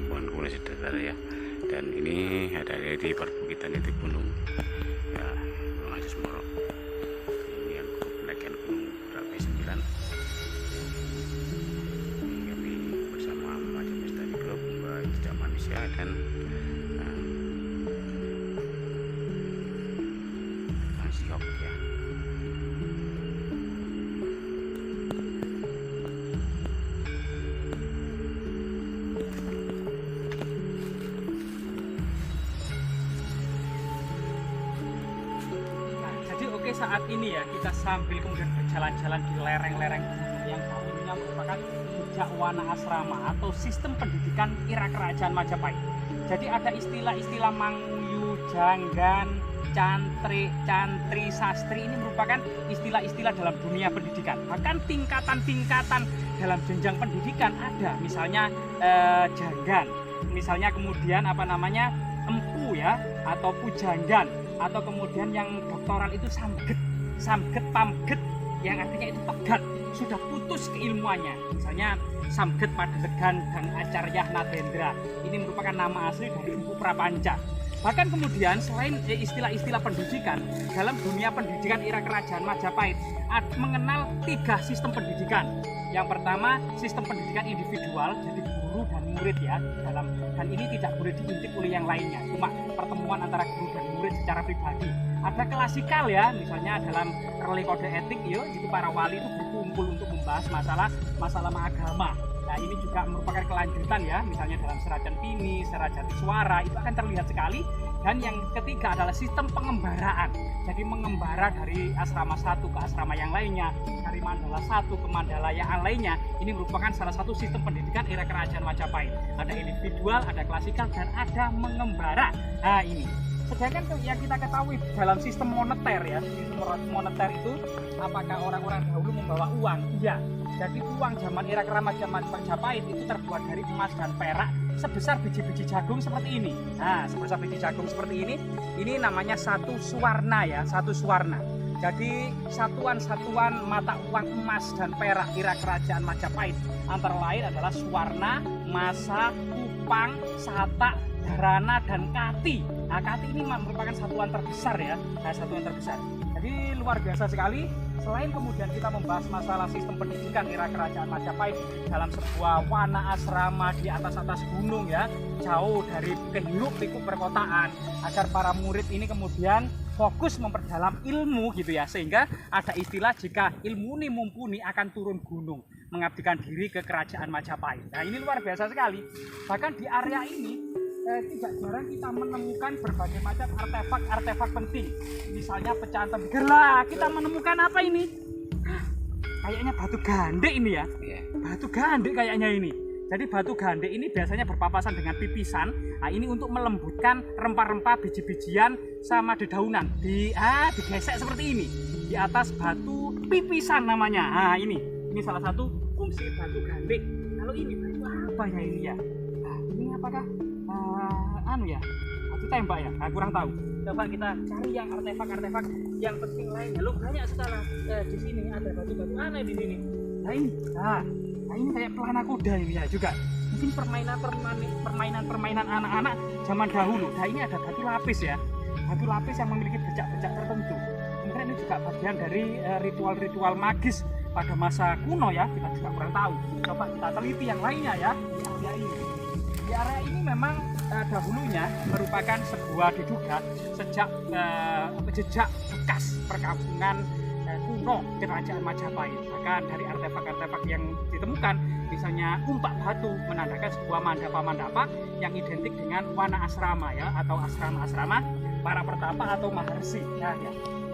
Kampungan Komunis Datar ya. Dan ini ada di perbukitan itu gunung ya, Gunung Aji Semoro. Ini yang pendakian Gunung Merapi 9. Ini kami bersama Majelis Tani Group Mbak Jejak Manusia dan Siok ya. Oke, saat ini ya kita sambil kemudian berjalan-jalan di lereng-lereng gunung yang dahulunya merupakan jejak wana asrama atau sistem pendidikan era kerajaan Majapahit. Jadi ada istilah-istilah Mangyu, Janggan, Cantri, Sastri, ini merupakan istilah-istilah dalam dunia pendidikan. Bahkan tingkatan-tingkatan dalam jenjang pendidikan ada, misalnya Janggan, misalnya kemudian Empu ya, atau Pujanggan, atau kemudian yang doktoral itu Samget, Pamget, yang artinya itu pegat, sudah putus keilmuannya. Misalnya Samget Padelegan dan Acaryah Nadendra, ini merupakan nama asli dari Empu Prapanca. Bahkan kemudian selain istilah-istilah pendidikan, dalam dunia pendidikan era kerajaan Majapahit mengenal 3 sistem pendidikan. Yang pertama, sistem pendidikan individual, jadi guru dan murid ya, dan ini tidak boleh diintip oleh yang lainnya, cuma pertemuan antara guru dan murid secara pribadi. Ada klasikal ya, misalnya dalam Reli Kode Etik ya, itu para wali itu berkumpul untuk membahas masalah agama. Nah, ini juga merupakan kelanjutan ya, misalnya dalam Serat Centini, Serat Jatiswara, itu akan terlihat sekali. Dan yang ketiga adalah sistem pengembaraan. Jadi mengembara dari asrama satu ke asrama yang lainnya, dari mandala satu ke mandala yang lainnya. Ini merupakan salah satu sistem pendidikan era kerajaan Majapahit. Ada individual, ada klasikal, dan ada mengembara. Nah ini. Sedangkan yang kita ketahui dalam sistem moneter ya, sistem moneter itu apakah orang-orang dahulu membawa uang? Iya. Jadi uang zaman era kerajaan Majapahit itu terbuat dari emas dan perak sebesar biji-biji jagung seperti ini. Nah, sebesar biji jagung seperti ini namanya satu suwarna ya, satu suwarna. Jadi satuan-satuan mata uang emas dan perak era kerajaan Majapahit antara lain adalah suwarna, masa, kupang, satak, dharana, dan kati. Nah, kati ini merupakan satuan terbesar ya, satuan terbesar. Jadi luar biasa sekali. Selain kemudian kita membahas masalah sistem pendidikan era kerajaan Majapahit dalam sebuah wana asrama di atas gunung ya, jauh dari hiruk-pikuk perkotaan, agar para murid ini kemudian fokus memperdalam ilmu gitu ya, sehingga ada istilah jika ilmu ini mumpuni akan turun gunung, mengabdikan diri ke kerajaan Majapahit. Nah, ini luar biasa sekali. Bahkan di area ini tidak jarang kita menemukan berbagai macam artefak penting. Misalnya pecahan tembikar. Lah, kita menemukan apa ini? Kayaknya batu gande ini ya. Batu gande kayaknya ini. Jadi batu gande ini biasanya berpapasan dengan pipisan. Nah, ini untuk melembutkan rempah-rempah, biji-bijian sama dedaunan. Digesek seperti ini. Di atas batu pipisan namanya. Nah, ini salah satu fungsi batu gande. Kalau ini batu apa ya ini ya? Nah, ini apakah batu tembak ya? Nah, kurang tahu. Coba kita cari yang artefak yang penting lainnya. Loh, banyak setelah di sini ada batu-batu aneh di sini. Nah ini kayak pelana kuda ini ya juga. Mungkin permainan anak-anak zaman dahulu. Nah, ini ada batu lapis ya. Batu lapis yang memiliki bercak-bercak tertentu. Kemudian ini juga bagian dari ritual-ritual magis pada masa kuno ya. Kita juga kurang tahu. Coba kita teliti yang lainnya ya. Di area ini memang dahulunya merupakan sebuah diduga jejak bekas perkampungan kuno kerajaan Majapahit. Bahkan dari artefak-artefak yang ditemukan, misalnya umpak batu menandakan sebuah mandapa-mandapa yang identik dengan wana asrama ya, atau asrama-asrama para pertapa atau maharsi. Ya.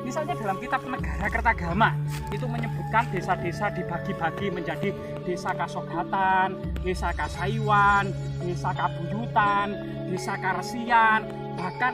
Misalnya dalam kitab Negara Kertagama itu menyebutkan desa-desa dibagi-bagi menjadi desa Kasogatan, desa Kasaiwan, desa Kabuyutan, desa Karesian, bahkan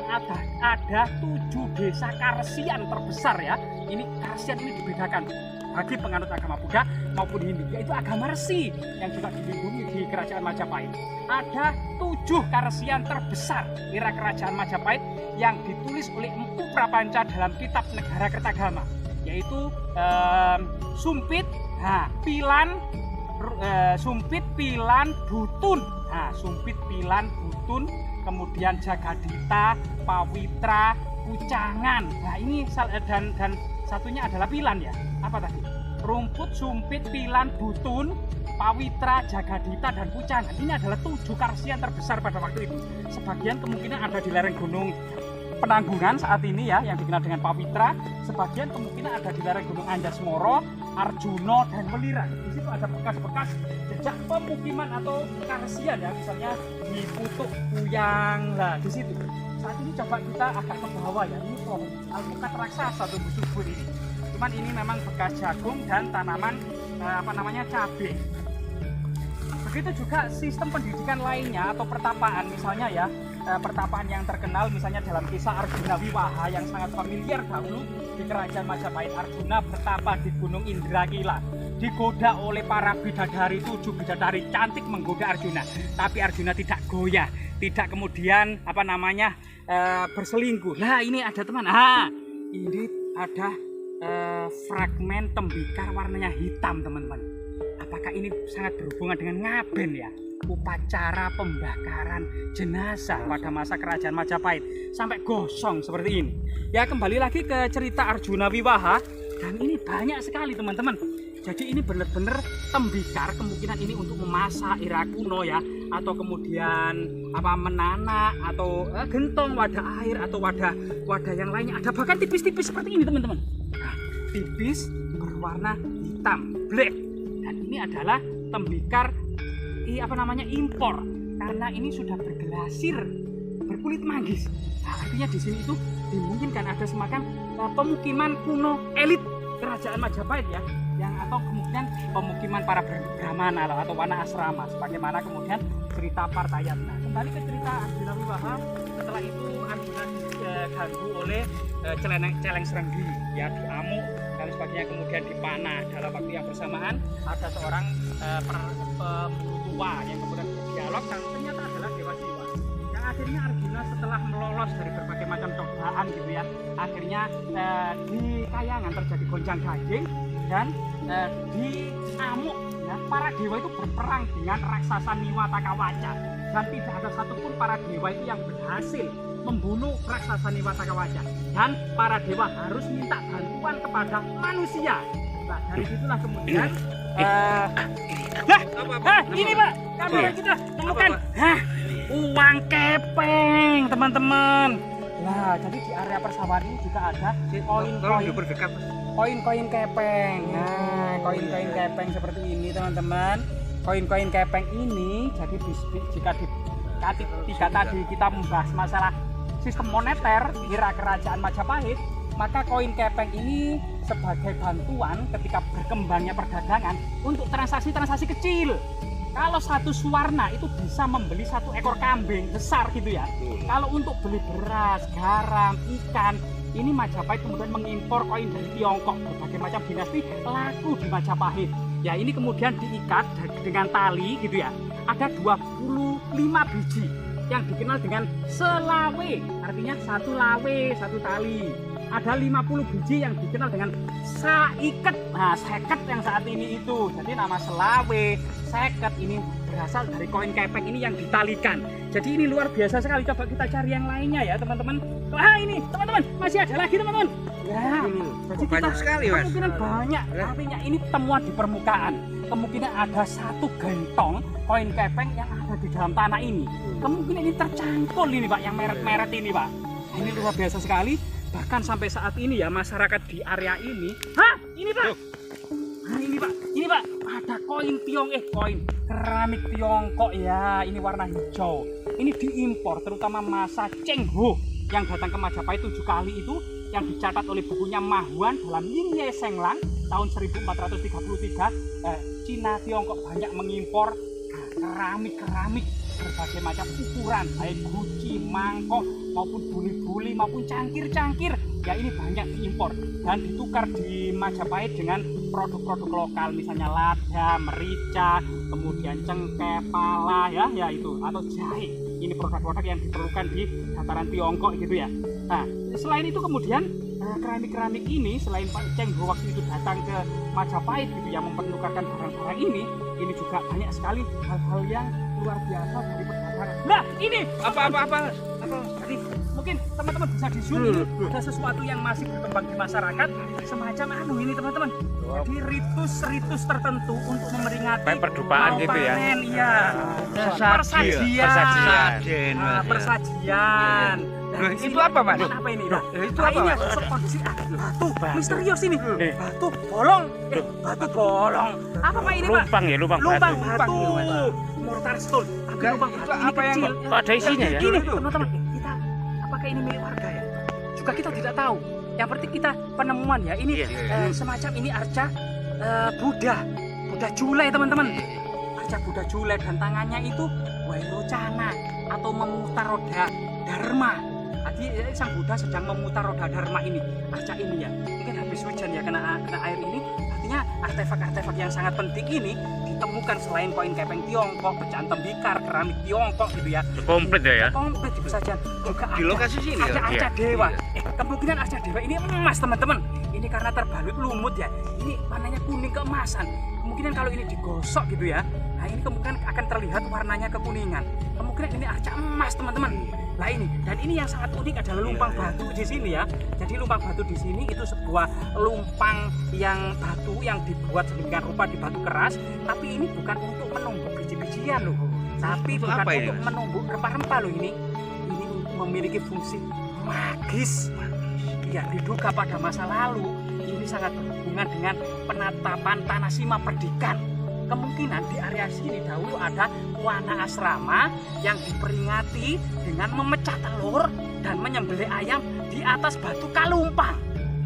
ada 7 desa Karesian terbesar ya. Ini Karesian ini dibedakan bagi penganut agama Buddha maupun Hindu, yaitu agama Resi yang juga dilindungi di kerajaan Majapahit. Ada 7 Karesian terbesar era kerajaan Majapahit yang ditulis oleh Empu Prapanca dalam kitab Negara Kertagama, yaitu Sumpit, Pilan, Dutun. Nah, sumpit, pilan, butun, kemudian jagadita, pawitra, kucangan. Nah, ini dan satunya adalah pilan ya. Apa tadi? Rumput, sumpit, pilan, butun, pawitra, jagadita, dan kucangan. Ini adalah 7 karsian terbesar pada waktu itu. Sebagian kemungkinan ada di lereng Gunung Penanggungan saat ini ya, yang dikenal dengan Pawitra. Sebagian kemungkinan ada di lereng Gunung Anjasmara, Arjuna, dan Welirang. Di situ ada bekas-bekas jejak pemukiman atau karsian ya, misalnya di Putuk Puyang. Nah, di situ. Saat ini coba kita agak ke bawah ya. Ini pohon alpukat raksasa tumbuh subur ini. Cuman ini memang bekas jagung dan tanaman cabai. Begitu juga sistem pendidikan lainnya atau pertapaan, misalnya ya, pertapaan yang terkenal misalnya dalam kisah Arjuna Wiwaha yang sangat familiar dahulu di kerajaan Majapahit. Arjuna bertapa di Gunung Indrakila, digoda oleh para bidadari, 7 bidadari cantik menggoda Arjuna, tapi Arjuna tidak goyah, tidak kemudian berselingkuh. Nah, ini ada teman, ini ada fragmen tembikar warnanya hitam, teman-teman. Apakah ini sangat berhubungan dengan ngaben ya? Upacara pembakaran jenazah pada masa kerajaan Majapahit sampai gosong seperti ini. Ya, kembali lagi ke cerita Arjuna Wiwaha, dan ini banyak sekali teman-teman. Jadi ini benar-benar tembikar, kemungkinan ini untuk memasak era kuno ya, atau kemudian menana, atau gentong, wadah air, atau wadah yang lainnya. Ada bahkan tipis-tipis seperti ini teman-teman. Nah, tipis berwarna hitam, black. Dan ini adalah tembikar impor, karena ini sudah bergelasir, berkulit manggis. Nah, artinya di sini itu dimungkinkan ada semacam pemukiman kuno elit kerajaan Majapahit ya, atau kemudian pemukiman para brahmana atau wana asrama, sebagaimana kemudian cerita Partayat. Nah, kembali ke cerita Arjuna Wiwaha. Setelah itu Arjuna diganggu oleh celeng serenggi ya, diamuk dan sebagainya, kemudian dipanah. Dalam waktu yang bersamaan ada seorang pemburu tua yang kemudian berdialog dan ternyata adalah Dewa Siwa. Yang akhirnya Arjuna setelah melolos dari berbagai macam cobaan gitu ya, akhirnya di Kayangan terjadi gonjang ganjing dan diamuk ya. Para dewa itu berperang dengan raksasa Niwataka Waca, dan tidak ada satupun para dewa itu yang berhasil membunuh raksasa Niwataka Waca, dan para dewa harus minta bantuan kepada manusia. Nah, dari situlah kemudian ini Pak, kami kita temukan uang kepeng teman-teman. Nah, jadi di area persawahan ini juga ada koin-koin kepeng. Nah, koin-koin kepeng seperti ini teman-teman. Koin-koin kepeng ini jadi jika tiga tadi kita membahas masalah sistem moneter di kerajaan Majapahit, maka koin kepeng ini sebagai bantuan ketika berkembangnya perdagangan untuk transaksi-transaksi kecil. Kalau 1 suwarna itu bisa membeli 1 ekor kambing besar gitu ya. Kalau untuk beli beras, garam, ikan, ini Majapahit kemudian mengimpor koin dari Tiongkok. Berbagai macam dinasti laku di Majapahit. Ya, ini kemudian diikat dengan tali gitu ya. Ada 25 biji yang dikenal dengan selawe, artinya 1 lawe, 1 tali. Ada 50 biji yang dikenal dengan saiket. Nah, seket yang saat ini itu. Jadi nama selawe, seket ini berasal dari koin kepeng ini yang ditalikan. Jadi ini luar biasa sekali. Coba kita cari yang lainnya ya teman-teman. Ini teman-teman masih ada lagi teman-teman. Ya, jadi banyak sekali mas. Kemungkinan banyak. Artinya ini temuan di permukaan. Kemungkinan ada 1 gentong koin kepeng yang ada di dalam tanah ini. Kemungkinan ini tercangkul ini Pak, yang meret-meret ini Pak. Ini luar biasa sekali. Bahkan sampai saat ini ya masyarakat di area ini, ini Pak. Nah, ini Pak, ada koin koin keramik Tiongkok ya. Ini warna hijau. Ini diimpor terutama masa Cheng Ho yang datang ke Majapahit 7 kali itu, yang dicatat oleh bukunya Mahuan dalam Yin Ye Seng Lang tahun 1433. Cina Tiongkok banyak mengimpor keramik berbagai macam ukuran, baik guci, mangkok maupun buli-buli maupun cangkir-cangkir. Ya, ini banyak diimpor dan ditukar di Majapahit dengan produk-produk lokal, misalnya lada, merica, kemudian cengkeh, pala ya itu, atau jahe. Ini produk-produk yang diperlukan di dataran Tiongkok gitu ya. Nah, selain itu kemudian keramik-keramik ini, selain Pak Cheng Ho waktu itu datang ke Majapahit gitu ya, mempertukarkan barang-barang ini juga banyak sekali hal-hal yang luar biasa dari perdagangan. Nah, ini Apa? jadi mungkin teman-teman bisa di zoom ini ada sesuatu yang masih berkembang di masyarakat semacam ini teman-teman. Jadi ritus tertentu untuk memperingati Kayak perdupaan mau gitu ya? panen, iya. Persajian. Persajian. Loh, Dan di itu sini apa, Mas? Apa ini? Loh, itu apa, ini Mas? ada kondisi batu misterius ini. Batu bolong. Batu bolong. Apa Pak ini, Pak? Lubang ya, lubang Lubang batu. batu. Mortar stone. Tapi Enggak, lubang itu batu ini apa yang- kecil. Kok ada isinya ya? Gini, teman-teman, kita apakah ini milik warga ya? Juga kita tidak tahu. Yang penting kita penemuan ya. Ini Iya. semacam ini arca Buddha Jule, teman-teman. Arca Buddha Jule dan tangannya itu Wairocana atau memutar roda Dharma. Jadi sang Buddha sedang memutar roda Dharma ini, arca ini ya. Mungkin habis hujan ya kena air ini. Artinya artefak-artefak yang sangat penting ini ditemukan selain koin kepeng Tiongkok, pecahan tembikar, keramik Tiongkok gitu ya. Komplit ya. Komplit di Pesajian. Juga Di lokasi sini ada ya? arca Iya. dewa. Kemungkinan arca dewa ini emas, teman-teman. Ini karena terbalut lumut ya. Ini warnanya kuning keemasan. Kemungkinan kalau ini digosok gitu ya, nah ini kemungkinan akan terlihat warnanya kekuningan. Kemungkinan ini arca emas, teman-teman. Nah ini, dan ini yang sangat unik adalah lumpang batu di sini ya. Jadi lumpang batu di sini itu sebuah lumpang yang batu yang dibuat sedemikian rupa di batu keras, tapi ini bukan untuk menumbuk biji-bijian loh. Tapi Untuk bukan apa ini, untuk Mas? menumbuk rempah-rempah loh ini. Ini memiliki fungsi magis. Ya, diduga pada masa lalu ini sangat berhubungan dengan penatapan Tanah Sima Perdikan. Kemungkinan di area sini dahulu ada wana asrama yang diperingati dengan memecah telur dan menyembelih ayam di atas batu kalumpang.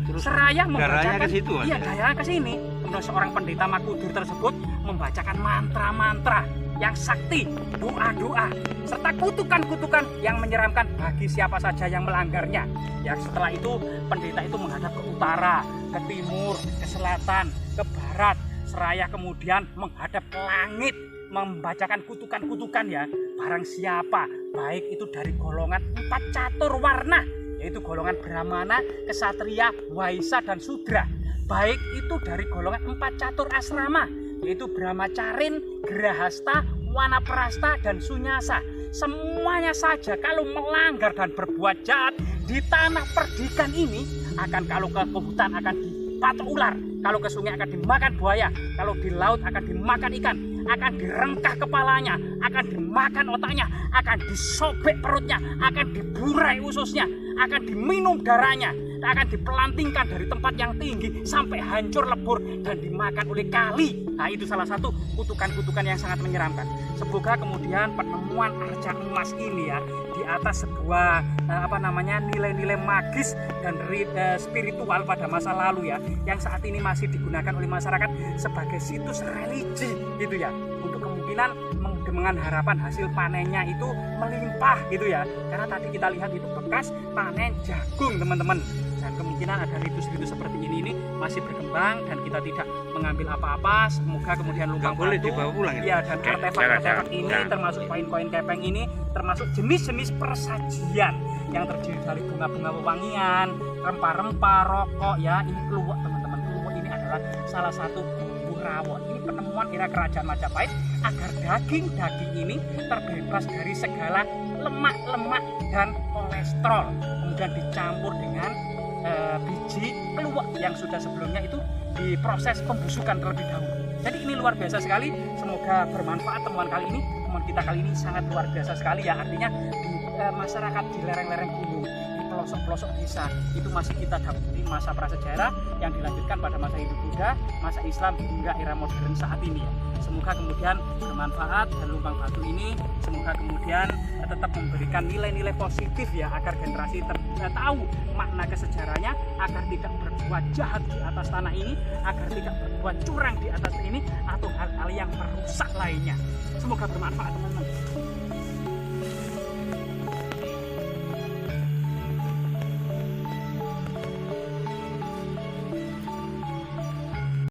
Terus Seraya darahnya membacakan ke situ, Mas? iya, darahnya ke sini. Kemudian seorang pendeta Makudur tersebut membacakan mantra-mantra yang sakti, doa-doa, serta kutukan-kutukan yang menyeramkan bagi siapa saja yang melanggarnya. Ya, setelah itu pendeta itu menghadap ke utara, ke timur, ke selatan, ke barat, seraya kemudian menghadap ke langit, membacakan kutukan-kutukan ya. Barang siapa, baik itu dari golongan 4 catur warna, yaitu golongan Brahmana, Kesatria, Waisya, dan Sudra. Baik itu dari golongan 4 catur asrama, yaitu Brahmacarin, Grahasta, Wanaprasta, dan Sunyasa. Semuanya saja kalau melanggar dan berbuat jahat di tanah perdikan ini, kalau ke hutan akan dipatok ular, kalau ke sungai akan dimakan buaya, kalau di laut akan dimakan ikan, akan direngkah kepalanya, akan dimakan otaknya, akan disobek perutnya, akan diburai ususnya, akan diminum darahnya, akan dipelantingkan dari tempat yang tinggi sampai hancur lebur dan dimakan oleh kali. Nah, itu salah satu kutukan-kutukan yang sangat menyeramkan. Semoga kemudian penemuan arca emas ini ya di atas sebuah nilai-nilai magis dan spiritual pada masa lalu ya, yang saat ini masih digunakan oleh masyarakat sebagai situs religi gitu ya, untuk kemungkinan dengan harapan hasil panennya itu melimpah gitu ya, karena tadi kita lihat itu bekas panen jagung, teman-teman. Dan kemungkinan ada ritus-ritus seperti ini masih berkembang dan kita tidak mengambil apa-apa. Semoga kemudian lumpang boleh batu, dibawa pulang ya, dan Oke, artefak-artefak jangan. ini termasuk koin-koin kepeng ini termasuk jenis-jenis persajian yang terdiri dari bunga-bunga wewangian, rempah-rempah, rokok ya. Ini kluwek, teman-teman. Kluwek ini adalah salah satu bumbu rawon. Ini penemuan era kerajaan Majapahit agar daging-daging ini terbebas dari segala lemak-lemak dan kolesterol, kemudian dicampur dengan biji kluwek yang sudah sebelumnya itu diproses pembusukan terlebih dahulu. Jadi ini luar biasa sekali. Semoga bermanfaat temuan kali ini. Temuan kita kali ini sangat luar biasa sekali ya. Artinya di masyarakat di lereng-lereng gunung, di pelosok-pelosok desa itu masih kita dapati masa prasejarah yang dilanjutkan pada masa Hindu-Buddha, masa Islam hingga era modern saat ini ya. Semoga kemudian bermanfaat dan lumpang batu ini semoga kemudian tetap memberikan nilai-nilai positif ya, agar generasi tahu makna kesejarahnya, agar tidak berbuat jahat di atas tanah ini, agar tidak berbuat curang di atas ini atau hal-hal yang merusak lainnya. Semoga bermanfaat, teman-teman.